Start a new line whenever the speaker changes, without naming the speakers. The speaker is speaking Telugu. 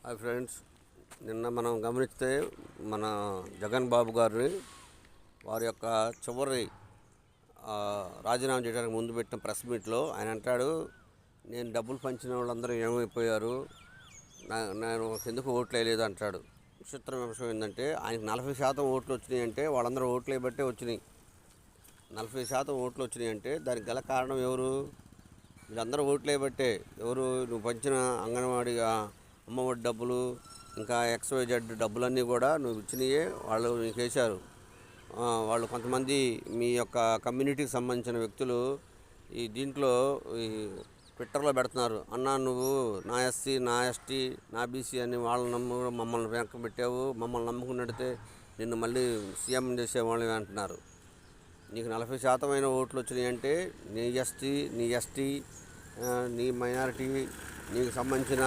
హాయ్ ఫ్రెండ్స్, నిన్న మనం గమనిస్తే మన జగన్ బాబు గారిని వారి యొక్క చివరి రాజీనామా చేయడానికి ముందు పెట్టిన ప్రెస్ మీట్లో ఆయన అంటాడు, నేను డబ్బులు పంచిన వాళ్ళందరూ ఏమైపోయారు, నేను ఎందుకు ఓట్లు వేయలేదు అంటాడు. విచిత్రం విషయం ఏంటంటే ఆయనకు 40% ఓట్లు వచ్చినాయి అంటే వాళ్ళందరూ ఓట్లు వేయబట్టే వచ్చినాయి. 40% ఓట్లు వచ్చినాయి అంటే దానికి గల కారణం ఎవరు? వీళ్ళందరూ ఓట్లు వేయబట్టే. ఎవరు? నువ్వు పంచిన అంగన్వాడీ అమ్మఒడి డబ్బులు, ఇంకా XYZ డబ్బులన్నీ కూడా నువ్వు ఇచ్చినయే వాళ్ళు నీకు వేశారు. వాళ్ళు కొంతమంది మీ యొక్క కమ్యూనిటీకి సంబంధించిన వ్యక్తులు ఈ దీంట్లో ఈ ట్విట్టర్లో పెడుతున్నారు, అన్నా నువ్వు నా SC, నా ST, నా BC అని వాళ్ళని మమ్మల్ని వెనక్కి పెట్టావు, మమ్మల్ని నమ్ముకున్నట్టే నిన్ను మళ్ళీ సీఎం చేసేవాళ్ళని అంటున్నారు. నీకు 40% ఓట్లు వచ్చినాయి అంటే నీ SC, నీ ST, నీ మైనారిటీ, నీకు సంబంధించిన